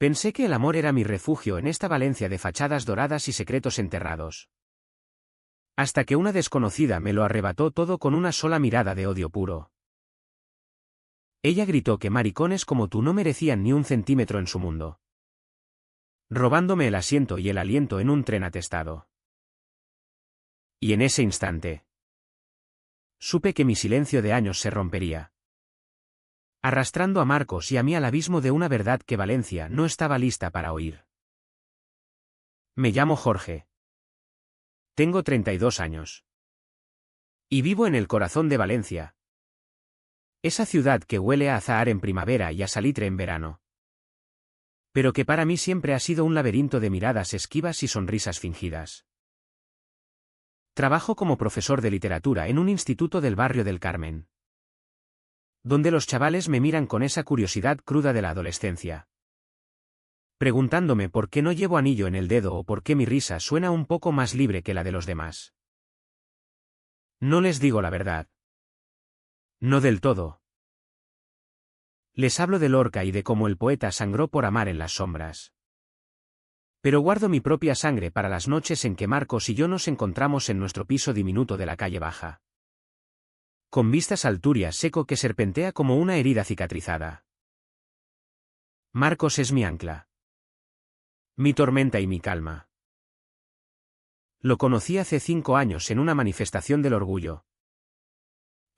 Pensé que el amor era mi refugio en esta Valencia de fachadas doradas y secretos enterrados. Hasta que una desconocida me lo arrebató todo con una sola mirada de odio puro. Ella gritó que maricones como tú no merecían ni un centímetro en su mundo, robándome el asiento y el aliento en un tren atestado. Y en ese instante supe que mi silencio de años se rompería, arrastrando a Marcos y a mí al abismo de una verdad que Valencia no estaba lista para oír. Me llamo Jorge. Tengo 32 años. Y vivo en el corazón de Valencia. Esa ciudad que huele a azahar en primavera y a salitre en verano. Pero que para mí siempre ha sido un laberinto de miradas esquivas y sonrisas fingidas. Trabajo como profesor de literatura en un instituto del barrio del Carmen, donde los chavales me miran con esa curiosidad cruda de la adolescencia, preguntándome por qué no llevo anillo en el dedo o por qué mi risa suena un poco más libre que la de los demás. No les digo la verdad. No del todo. Les hablo de Lorca y de cómo el poeta sangró por amar en las sombras. Pero guardo mi propia sangre para las noches en que Marcos y yo nos encontramos en nuestro piso diminuto de la calle baja, con vistas al Turia seco que serpentea como una herida cicatrizada. Marcos es mi ancla, mi tormenta y mi calma. Lo conocí hace 5 años en una manifestación del orgullo.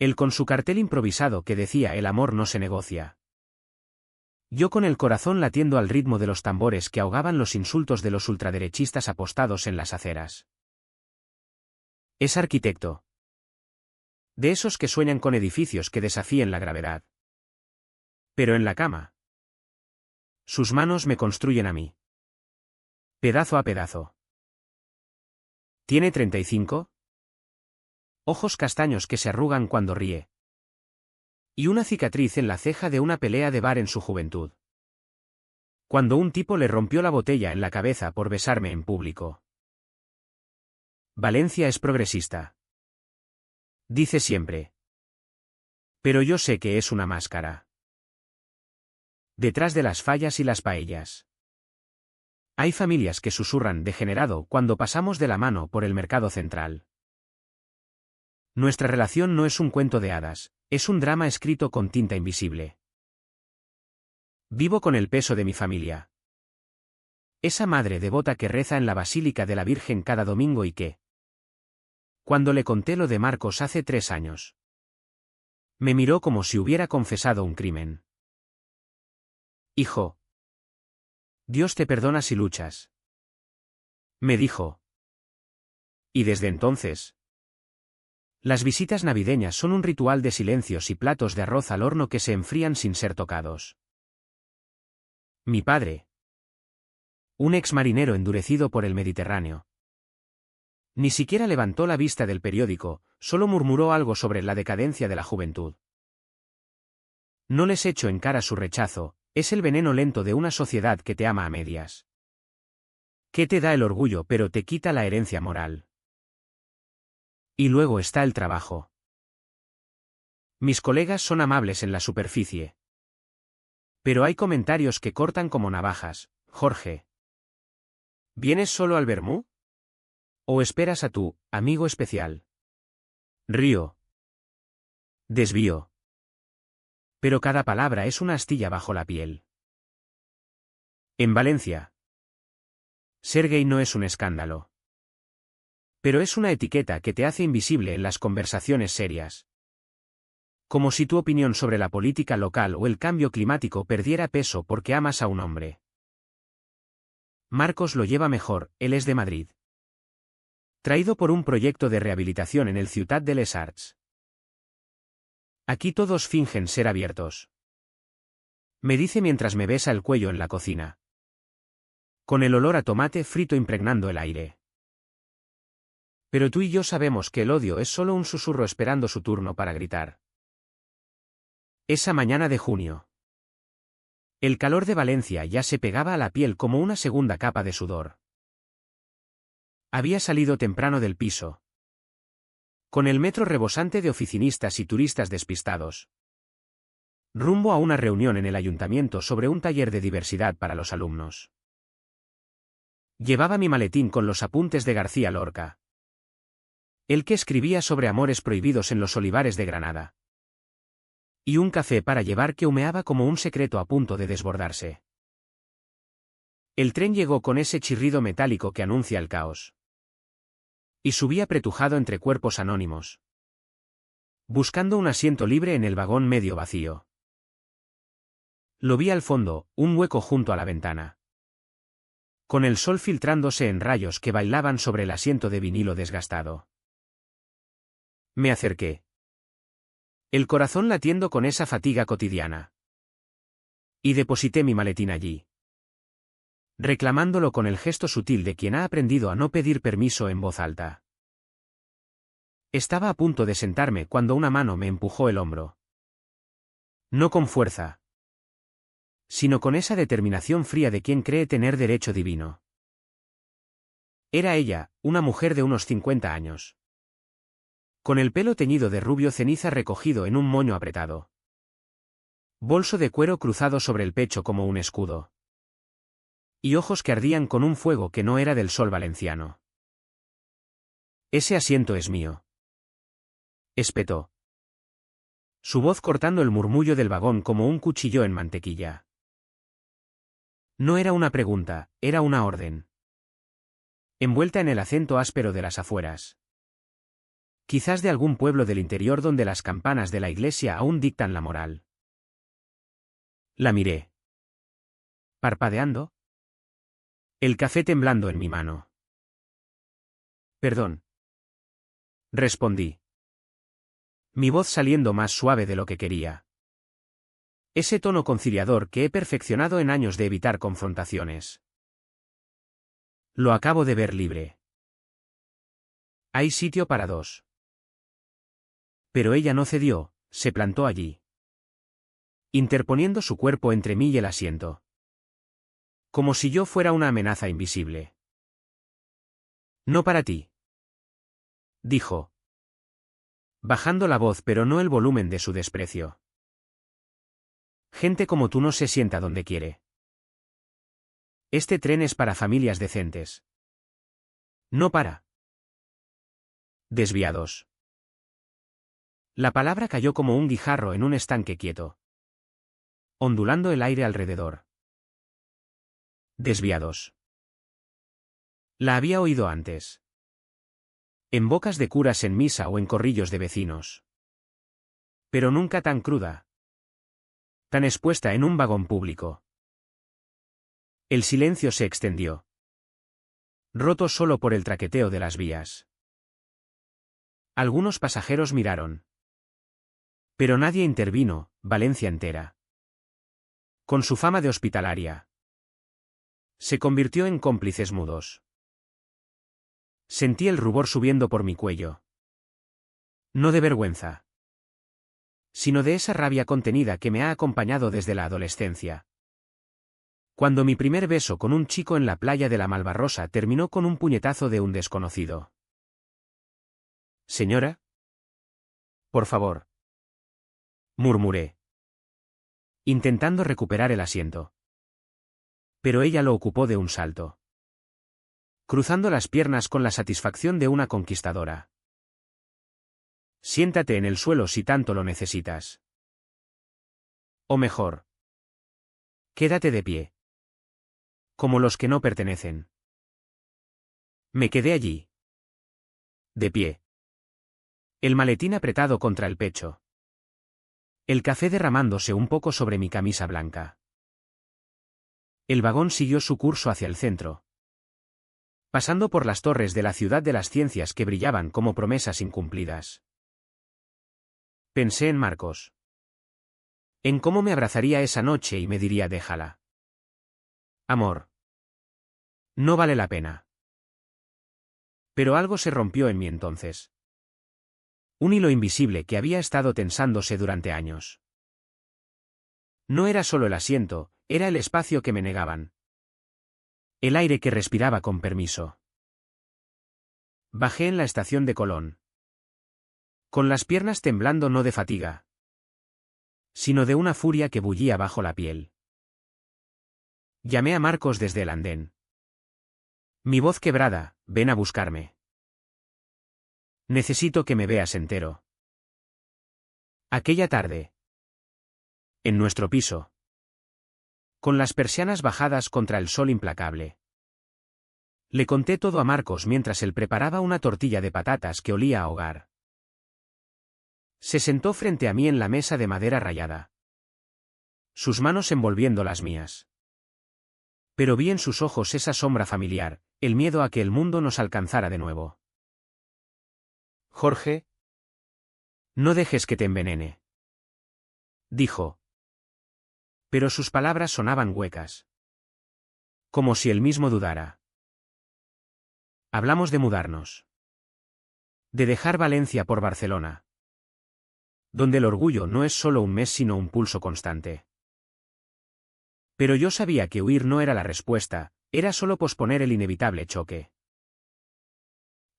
Él con su cartel improvisado que decía el amor no se negocia. Yo con el corazón latiendo al ritmo de los tambores que ahogaban los insultos de los ultraderechistas apostados en las aceras. Es arquitecto. De esos que sueñan con edificios que desafíen la gravedad. Pero en la cama, sus manos me construyen a mí, pedazo a pedazo. ¿Tiene 35? Ojos castaños que se arrugan cuando ríe. Y una cicatriz en la ceja de una pelea de bar en su juventud, cuando un tipo le rompió la botella en la cabeza por besarme en público. Valencia es progresista, dice siempre. Pero yo sé que es una máscara. Detrás de las fallas y las paellas, hay familias que susurran degenerado cuando pasamos de la mano por el mercado central. Nuestra relación no es un cuento de hadas, es un drama escrito con tinta invisible. Vivo con el peso de mi familia. Esa madre devota que reza en la Basílica de la Virgen cada domingo y que, cuando le conté lo de Marcos hace 3 años, me miró como si hubiera confesado un crimen. Hijo, Dios te perdona si luchas, me dijo. Y desde entonces, las visitas navideñas son un ritual de silencios y platos de arroz al horno que se enfrían sin ser tocados. Mi padre, un ex marinero endurecido por el Mediterráneo, ni siquiera levantó la vista del periódico, solo murmuró algo sobre la decadencia de la juventud. No les echo en cara su rechazo, es el veneno lento de una sociedad que te ama a medias. Que te da el orgullo pero te quita la herencia moral. Y luego está el trabajo. Mis colegas son amables en la superficie. Pero hay comentarios que cortan como navajas. Jorge, ¿vienes solo al vermú? ¿O esperas a tu amigo especial? Río. Desvío. Pero cada palabra es una astilla bajo la piel. En Valencia, ser gay no es un escándalo. Pero es una etiqueta que te hace invisible en las conversaciones serias. Como si tu opinión sobre la política local o el cambio climático perdiera peso porque amas a un hombre. Marcos lo lleva mejor, él es de Madrid. Traído por un proyecto de rehabilitación en el Ciutat de les Arts. Aquí todos fingen ser abiertos. Me dice mientras me besa el cuello en la cocina, con el olor a tomate frito impregnando el aire. Pero tú y yo sabemos que el odio es solo un susurro esperando su turno para gritar. Esa mañana de junio, el calor de Valencia ya se pegaba a la piel como una segunda capa de sudor. Había salido temprano del piso, con el metro rebosante de oficinistas y turistas despistados. rumbo a una reunión en el ayuntamiento sobre un taller de diversidad para los alumnos. Llevaba mi maletín con los apuntes de García Lorca. El que escribía sobre amores prohibidos en los olivares de Granada. Y un café para llevar que humeaba como un secreto a punto de desbordarse. El tren llegó con ese chirrido metálico que anuncia el caos. Y subí apretujado entre cuerpos anónimos, buscando un asiento libre en el vagón medio vacío. Lo vi al fondo, un hueco junto a la ventana, con el sol filtrándose en rayos que bailaban sobre el asiento de vinilo desgastado. Me acerqué, el corazón latiendo con esa fatiga cotidiana. Y deposité mi maletín allí, reclamándolo con el gesto sutil de quien ha aprendido a no pedir permiso en voz alta. Estaba a punto de sentarme cuando una mano me empujó el hombro. No con fuerza, sino con esa determinación fría de quien cree tener derecho divino. Era ella, una mujer de unos 50 años. Con el pelo teñido de rubio ceniza recogido en un moño apretado. Bolso de cuero cruzado sobre el pecho como un escudo. Y ojos que ardían con un fuego que no era del sol valenciano. Ese asiento es mío, espetó. Su voz cortando el murmullo del vagón como un cuchillo en mantequilla. No era una pregunta, era una orden. Envuelta en el acento áspero de las afueras. Quizás de algún pueblo del interior donde las campanas de la iglesia aún dictan la moral. La miré. Parpadeando. El café temblando en mi mano. Perdón. Respondí. Mi voz saliendo más suave de lo que quería. Ese tono conciliador que he perfeccionado en años de evitar confrontaciones. Lo acabo de ver libre. Hay sitio para dos. Pero ella no cedió, se plantó allí, interponiendo su cuerpo entre mí y el asiento. Como si yo fuera una amenaza invisible. No para ti, dijo, bajando la voz pero no el volumen de su desprecio. Gente como tú no se sienta donde quiere. Este tren es para familias decentes. No para desviados. La palabra cayó como un guijarro en un estanque quieto, ondulando el aire alrededor. Desviados. La había oído antes. En bocas de curas en misa o en corrillos de vecinos. Pero nunca tan cruda. Tan expuesta en un vagón público. El silencio se extendió, roto solo por el traqueteo de las vías. Algunos pasajeros miraron. Pero nadie intervino, Valencia entera. Con su fama de hospitalaria. Se convirtió en cómplices mudos. Sentí el rubor subiendo por mi cuello. No de vergüenza, sino de esa rabia contenida que me ha acompañado desde la adolescencia. Cuando mi primer beso con un chico en la playa de la Malvarrosa terminó con un puñetazo de un desconocido. Señora. Por favor. Murmuré, intentando recuperar el asiento. Pero ella lo ocupó de un salto, cruzando las piernas con la satisfacción de una conquistadora. Siéntate en el suelo si tanto lo necesitas. O mejor, quédate de pie. Como los que no pertenecen. Me quedé allí. De pie. El maletín apretado contra el pecho. El café derramándose un poco sobre mi camisa blanca. El vagón siguió su curso hacia el centro, pasando por las torres de la ciudad de las ciencias que brillaban como promesas incumplidas. Pensé en Marcos. En cómo me abrazaría esa noche y me diría déjala. Amor. No vale la pena. Pero algo se rompió en mí entonces. Un hilo invisible que había estado tensándose durante años. No era solo el asiento, era el espacio que me negaban. El aire que respiraba con permiso. Bajé en la estación de Colón. Con las piernas temblando no de fatiga, sino de una furia que bullía bajo la piel. Llamé a Marcos desde el andén. Mi voz quebrada: ven a buscarme. Necesito que me veas entero. Aquella tarde. En nuestro piso. Con las persianas bajadas contra el sol implacable. Le conté todo a Marcos mientras él preparaba una tortilla de patatas que olía a hogar. Se sentó frente a mí en la mesa de madera rayada. Sus manos envolviendo las mías. Pero vi en sus ojos esa sombra familiar, el miedo a que el mundo nos alcanzara de nuevo. Jorge. No dejes que te envenene. Dijo. Pero sus palabras sonaban huecas. Como si él mismo dudara. Hablamos de mudarnos. De dejar Valencia por Barcelona. Donde el orgullo no es solo un mes sino un pulso constante. Pero yo sabía que huir no era la respuesta, era solo posponer el inevitable choque.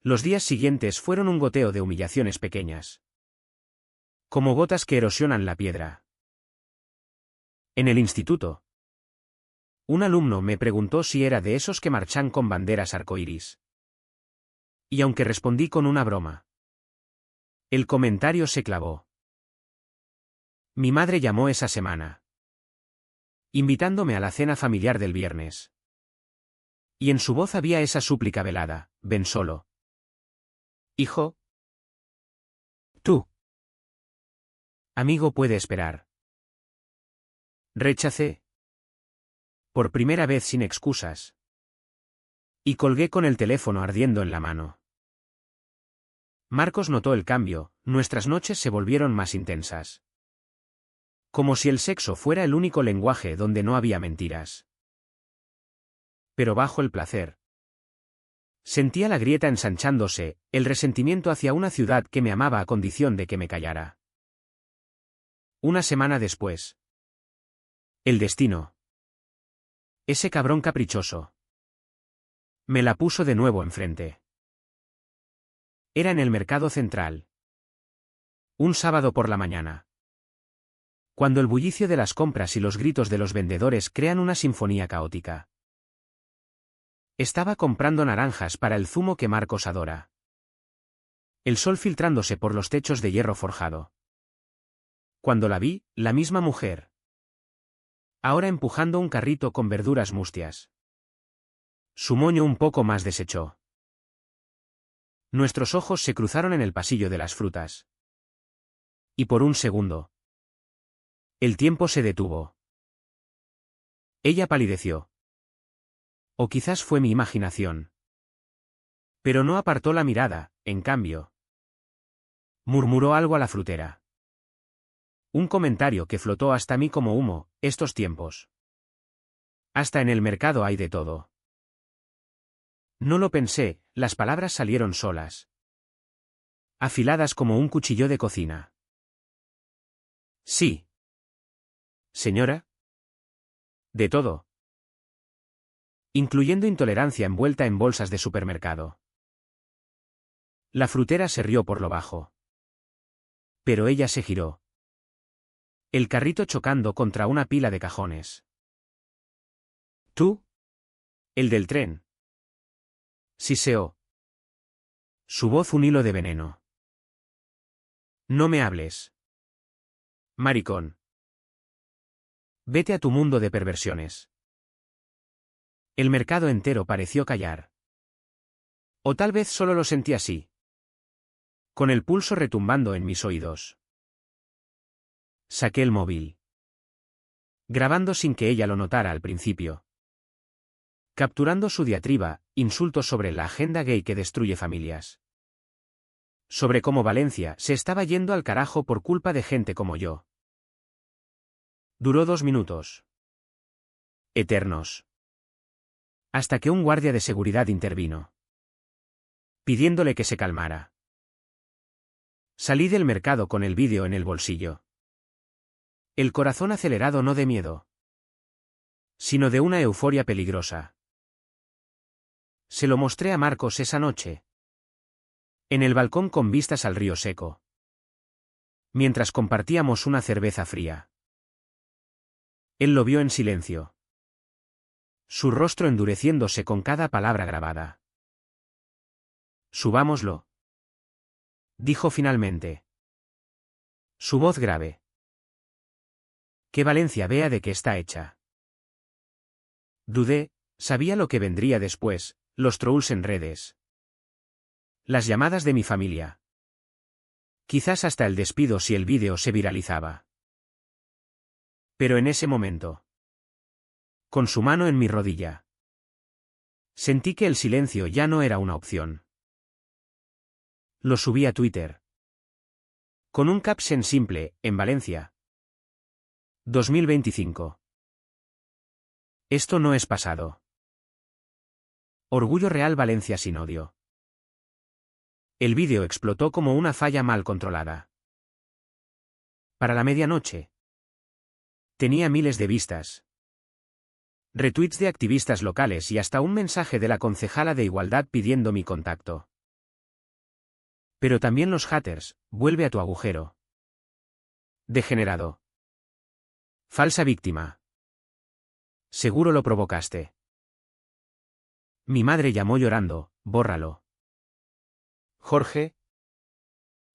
Los días siguientes fueron un goteo de humillaciones pequeñas. Como gotas que erosionan la piedra. En el instituto. Un alumno me preguntó si era de esos que marchan con banderas arcoíris. Y aunque respondí con una broma, el comentario se clavó. Mi madre llamó esa semana, invitándome a la cena familiar del viernes. Y en su voz había esa súplica velada: ven solo. Hijo. Tú. Amigo puede esperar. Rechacé. Por primera vez sin excusas. Y colgué con el teléfono ardiendo en la mano. Marcos notó el cambio, nuestras noches se volvieron más intensas. Como si el sexo fuera el único lenguaje donde no había mentiras. Pero bajo el placer. Sentía la grieta ensanchándose, el resentimiento hacia una ciudad que me amaba a condición de que me callara. Una semana después. El destino. Ese cabrón caprichoso. Me la puso de nuevo enfrente. Era en el mercado central. Un sábado por la mañana. Cuando el bullicio de las compras y los gritos de los vendedores crean una sinfonía caótica. Estaba comprando naranjas para el zumo que Marcos adora. El sol filtrándose por los techos de hierro forjado. Cuando la vi, la misma mujer. Ahora empujando un carrito con verduras mustias. Su moño un poco más deshecho. Nuestros ojos se cruzaron en el pasillo de las frutas. Y por un segundo. El tiempo se detuvo. Ella palideció. O quizás fue mi imaginación. Pero no apartó la mirada, en cambio. Murmuró algo a la frutera. Un comentario que flotó hasta mí como humo: estos tiempos. Hasta en el mercado hay de todo. No lo pensé, las palabras salieron solas. Afiladas como un cuchillo de cocina. Sí. Señora. De todo. Incluyendo intolerancia envuelta en bolsas de supermercado. La frutera se rió por lo bajo. Pero ella se giró. El carrito chocando contra una pila de cajones. ¿Tú? El del tren. Siseó. Su voz un hilo de veneno. No me hables. Maricón. Vete a tu mundo de perversiones. El mercado entero pareció callar. O tal vez solo lo sentí así. Con el pulso retumbando en mis oídos. Saqué el móvil. Grabando sin que ella lo notara al principio. Capturando su diatriba, insultos sobre la agenda gay que destruye familias. Sobre cómo Valencia se estaba yendo al carajo por culpa de gente como yo. Duró 2 minutos. Eternos. Hasta que un guardia de seguridad intervino. Pidiéndole que se calmara. Salí del mercado con el vídeo en el bolsillo. El corazón acelerado no de miedo, sino de una euforia peligrosa. Se lo mostré a Marcos esa noche. En el balcón con vistas al río seco. mientras compartíamos una cerveza fría. Él lo vio en silencio, su rostro endureciéndose con cada palabra grabada. Subámoslo, dijo finalmente. Su voz grave. Que Valencia vea de qué está hecha. Dudé, sabía lo que vendría después, los trolls en redes. Las llamadas de mi familia. Quizás hasta el despido si el vídeo se viralizaba. Pero en ese momento, con su mano en mi rodilla, sentí que el silencio ya no era una opción. Lo subí a Twitter. Con un caption simple, en Valencia. 2025. Esto no es pasado. Orgullo real Valencia sin odio. El vídeo explotó como una falla mal controlada. Para la medianoche. Tenía miles de vistas. Retweets de activistas locales y hasta un mensaje de la concejala de Igualdad pidiendo mi contacto. Pero también los haters, vuelve a tu agujero. Degenerado. Falsa víctima. Seguro lo provocaste. Mi madre llamó llorando, bórralo. Jorge.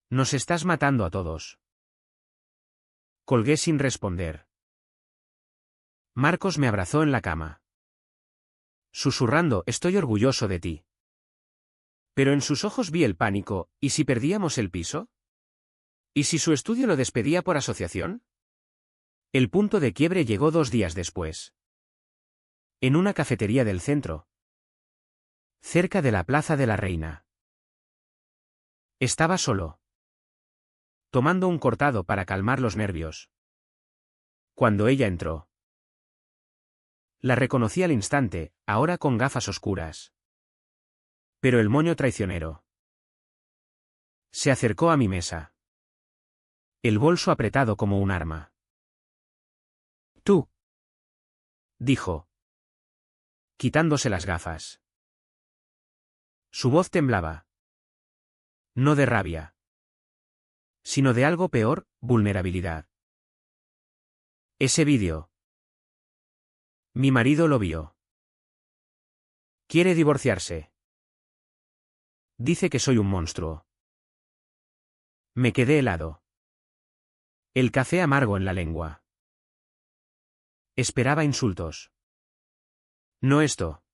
Nos estás matando a todos. Colgué sin responder. Marcos me abrazó en la cama. Susurrando, estoy orgulloso de ti. Pero en sus ojos vi el pánico, ¿y si perdíamos el piso? ¿Y si su estudio lo despedía por asociación? El punto de quiebre llegó 2 días después. En una cafetería del centro. Cerca de la Plaza de la Reina. Estaba solo. Tomando un cortado para calmar los nervios. Cuando ella entró. La reconocí al instante, ahora con gafas oscuras. Pero el moño traicionero. Se acercó a mi mesa. El bolso apretado como un arma. Tú. Dijo. Quitándose las gafas. Su voz temblaba. No de rabia. Sino de algo peor, vulnerabilidad. Ese vídeo. Mi marido lo vio. Quiere divorciarse. Dice que soy un monstruo. Me quedé helado. El café amargo en la lengua. Esperaba insultos. No esto.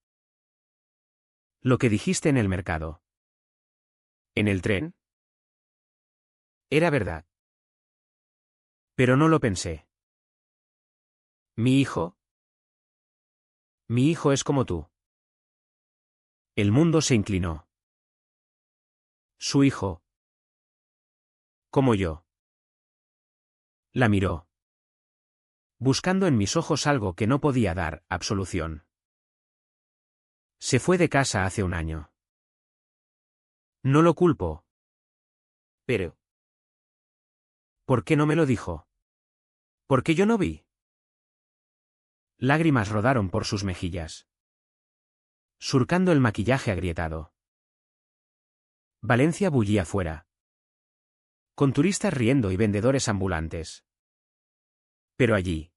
Lo que dijiste en el mercado. ¿En el tren? Era verdad. Pero no lo pensé. ¿Mi hijo? Mi hijo es como tú. El mundo se inclinó. Su hijo. Como yo. La miró. Buscando en mis ojos algo que no podía dar, absolución. Se fue de casa hace un año. No lo culpo. Pero. ¿Por qué no me lo dijo? ¿Por qué yo no vi? Lágrimas rodaron por sus mejillas. Surcando el maquillaje agrietado. Valencia bullía fuera. Con turistas riendo y vendedores ambulantes. Pero allí.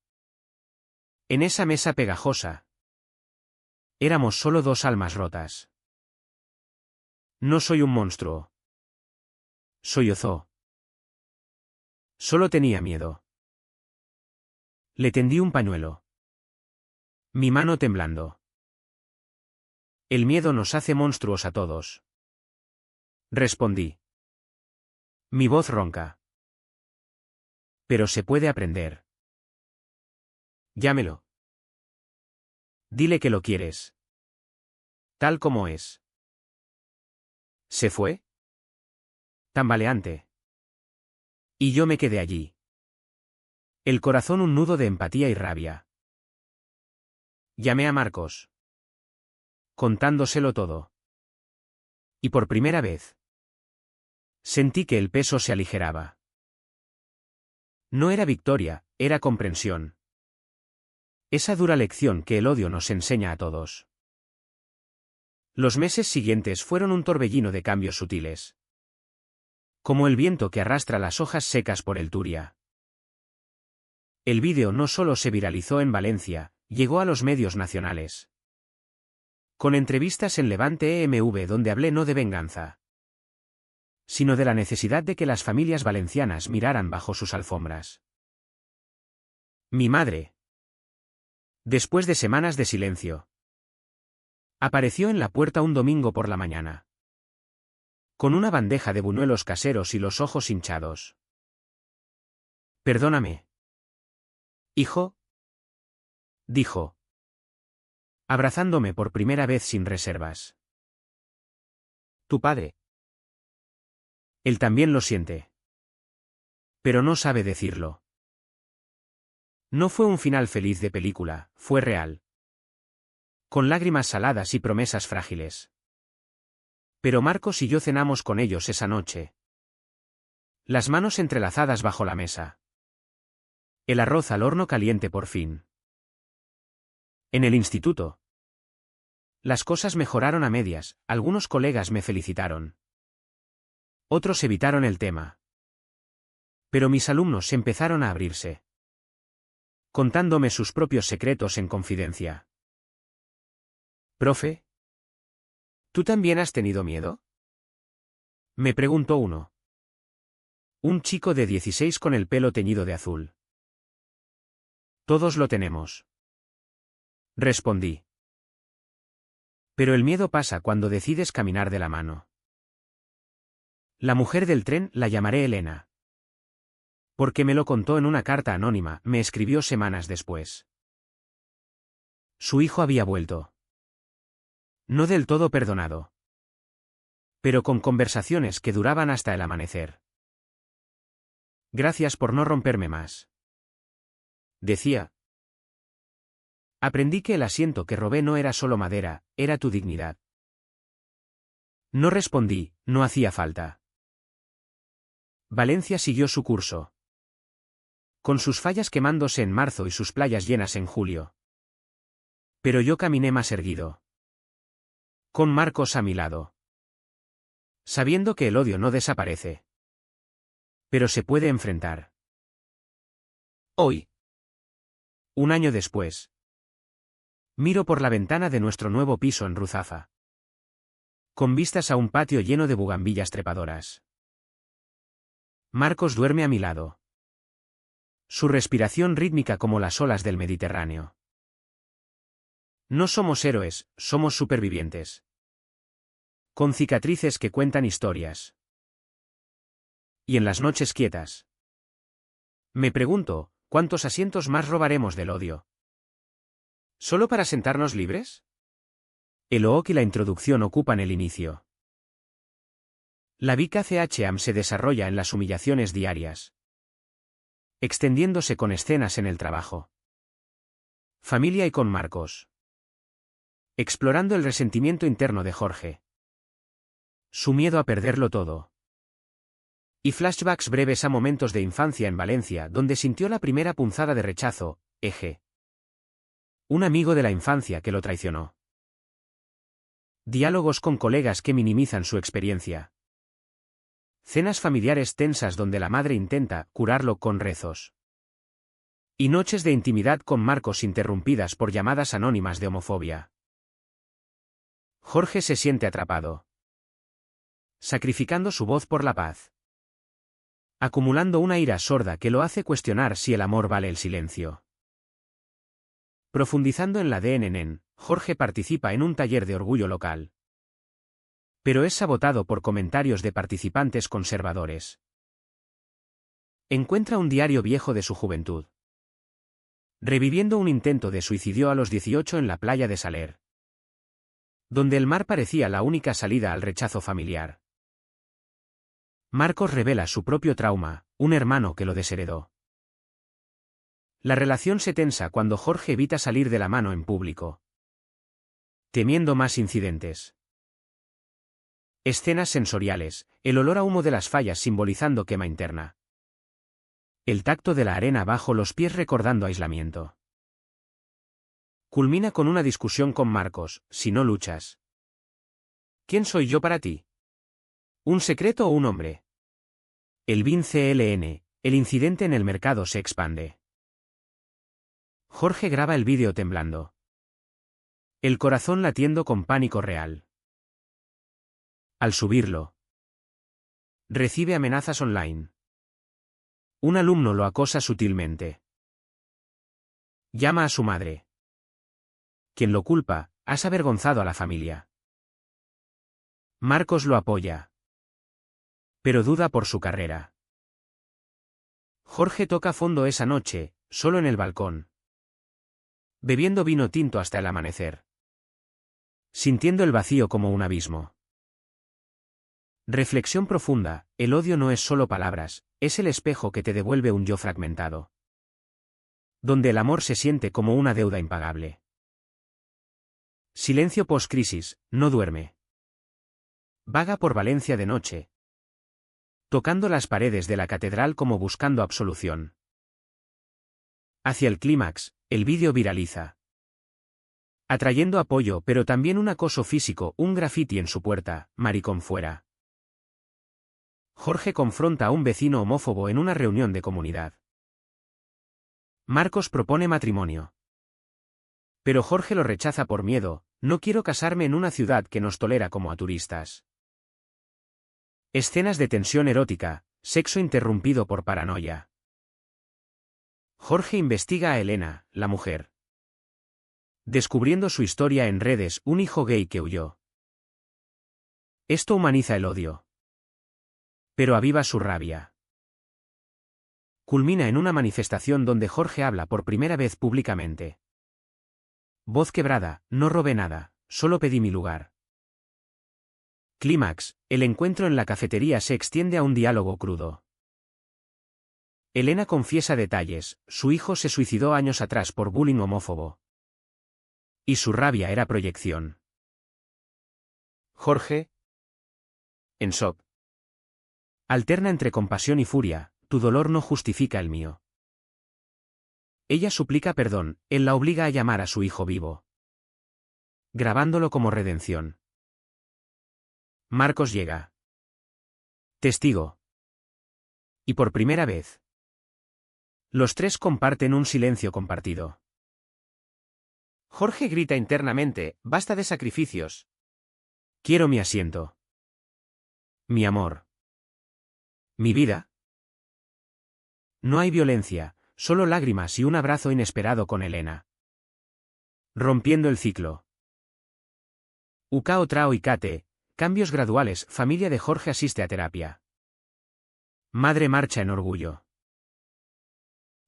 En esa mesa pegajosa. Éramos solo 2 almas rotas. No soy un monstruo. Sollozó. Solo tenía miedo. Le tendí un pañuelo. Mi mano temblando. El miedo nos hace monstruos a todos. Respondí. Mi voz ronca. Pero se puede aprender. Llámelo. Dile que lo quieres. Tal como es. ¿Se fue? Tambaleante. Y yo me quedé allí. El corazón un nudo de empatía y rabia. Llamé a Marcos. Contándoselo todo. Y por primera vez. Sentí que el peso se aligeraba. No era victoria, era comprensión. Esa dura lección que el odio nos enseña a todos. Los meses siguientes fueron un torbellino de cambios sutiles. Como el viento que arrastra las hojas secas por el Turia. El vídeo no solo se viralizó en Valencia, llegó a los medios nacionales. Con entrevistas en Levante EMV donde hablé no de venganza, sino de la necesidad de que las familias valencianas miraran bajo sus alfombras. Mi madre, después de semanas de silencio, apareció en la puerta un domingo por la mañana, con una bandeja de buñuelos caseros y los ojos hinchados. Perdóname, hijo, dijo, abrazándome por primera vez sin reservas. Tu padre. Él también lo siente. Pero no sabe decirlo. No fue un final feliz de película, fue real. Con lágrimas saladas y promesas frágiles. Pero Marcos y yo cenamos con ellos esa noche. Las manos entrelazadas bajo la mesa. El arroz al horno caliente por fin. En el instituto. Las cosas mejoraron a medias, algunos colegas me felicitaron. Otros evitaron el tema. Pero mis alumnos empezaron a abrirse, contándome sus propios secretos en confidencia. Profe, ¿tú también has tenido miedo? Me preguntó uno. Un chico de 16 con el pelo teñido de azul. Todos lo tenemos. Respondí. Pero el miedo pasa cuando decides caminar de la mano. La mujer del tren la llamaré Elena. Porque me lo contó en una carta anónima, me escribió semanas después. Su hijo había vuelto. No del todo perdonado. Pero con conversaciones que duraban hasta el amanecer. Gracias por no romperme más. Decía. Aprendí que el asiento que robé no era solo madera, era tu dignidad. No respondí, no hacía falta. Valencia siguió su curso. Con sus fallas quemándose en marzo y sus playas llenas en julio. Pero yo caminé más erguido. Con Marcos a mi lado. Sabiendo que el odio no desaparece. Pero se puede enfrentar. Hoy. Un año después. Miro por la ventana de nuestro nuevo piso en Ruzafa. Con vistas a un patio lleno de bugambillas trepadoras. Marcos duerme a mi lado. Su respiración rítmica como las olas del Mediterráneo. No somos héroes, somos supervivientes. Con cicatrices que cuentan historias. Y en las noches quietas. Me pregunto, ¿cuántos asientos más robaremos del odio? ¿Solo para sentarnos libres? El OOC y la introducción ocupan el inicio. La Vica CHAM se desarrolla en las humillaciones diarias. Extendiéndose con escenas en el trabajo. Familia y con Marcos. Explorando el resentimiento interno de Jorge. Su miedo a perderlo todo. Y flashbacks breves a momentos de infancia en Valencia donde sintió la primera punzada de rechazo, eje. Un amigo de la infancia que lo traicionó. Diálogos con colegas que minimizan su experiencia. Cenas familiares tensas donde la madre intenta curarlo con rezos. Y noches de intimidad con Marcos interrumpidas por llamadas anónimas de homofobia. Jorge se siente atrapado. Sacrificando su voz por la paz. Acumulando una ira sorda que lo hace cuestionar si el amor vale el silencio. Profundizando en la DNN, Jorge participa en un taller de orgullo local. Pero es sabotado por comentarios de participantes conservadores. Encuentra un diario viejo de su juventud. Reviviendo un intento de suicidio a los 18 en la playa de Saler. Donde el mar parecía la única salida al rechazo familiar. Marcos revela su propio trauma, un hermano que lo desheredó. La relación se tensa cuando Jorge evita salir de la mano en público. Temiendo más incidentes. Escenas sensoriales, el olor a humo de las fallas simbolizando quema interna. El tacto de la arena bajo los pies recordando aislamiento. Culmina con una discusión con Marcos, si no luchas. ¿Quién soy yo para ti? ¿Un secreto o un hombre? El BIN CLN, el incidente en el mercado se expande. Jorge graba el vídeo temblando. El corazón latiendo con pánico real. Al subirlo, recibe amenazas online. Un alumno lo acosa sutilmente. Llama a su madre. Quien lo culpa, has avergonzado a la familia. Marcos lo apoya. Pero duda por su carrera. Jorge toca fondo esa noche, solo en el balcón. Bebiendo vino tinto hasta el amanecer. Sintiendo el vacío como un abismo. Reflexión profunda, el odio no es solo palabras, es el espejo que te devuelve un yo fragmentado. Donde el amor se siente como una deuda impagable. Silencio post-crisis, no duerme. Vaga por Valencia de noche. Tocando las paredes de la catedral como buscando absolución. Hacia el clímax, el vídeo viraliza. Atrayendo apoyo pero también un acoso físico, un grafiti en su puerta, maricón fuera. Jorge confronta a un vecino homófobo en una reunión de comunidad. Marcos propone matrimonio. Pero Jorge lo rechaza por miedo, no quiero casarme en una ciudad que nos tolera como a turistas. Escenas de tensión erótica, sexo interrumpido por paranoia. Jorge investiga a Elena, la mujer. Descubriendo su historia en redes, un hijo gay que huyó. Esto humaniza el odio. Pero aviva su rabia. Culmina en una manifestación donde Jorge habla por primera vez públicamente. Voz quebrada, no robé nada, solo pedí mi lugar. Clímax, el encuentro en la cafetería se extiende a un diálogo crudo. Elena confiesa detalles, su hijo se suicidó años atrás por bullying homófobo. Y su rabia era proyección. Jorge, en shock. Alterna entre compasión y furia, tu dolor no justifica el mío. Ella suplica perdón, él la obliga a llamar a su hijo vivo. Grabándolo como redención. Marcos llega. Testigo. Y por primera vez. Los tres comparten un silencio compartido. Jorge grita internamente, basta de sacrificios. Quiero mi asiento. Mi amor. Mi vida. No hay violencia, solo lágrimas y un abrazo inesperado con Elena. Rompiendo el ciclo. Ukao Trao y Kate, cambios graduales, familia de Jorge asiste a terapia. Madre marcha en orgullo.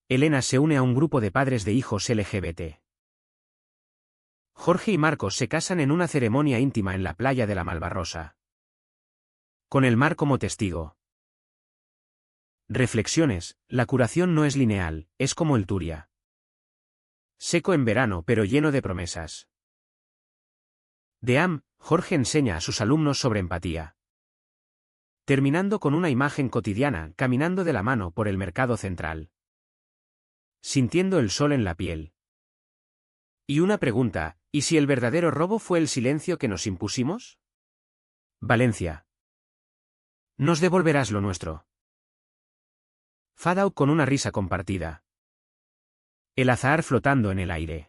Elena se une a un grupo de padres de hijos LGBT. Jorge y Marcos se casan en una ceremonia íntima en la playa de la Malvarrosa. Con el mar como testigo. Reflexiones, la curación no es lineal, es como el Turia. Seco en verano pero lleno de promesas. De AM, Jorge enseña a sus alumnos sobre empatía. Terminando con una imagen cotidiana, caminando de la mano por el mercado central. Sintiendo el sol en la piel. Y una pregunta, ¿y si el verdadero robo fue el silencio que nos impusimos? Valencia. Nos devolverás lo nuestro. Fadao con una risa compartida. El azahar flotando en el aire.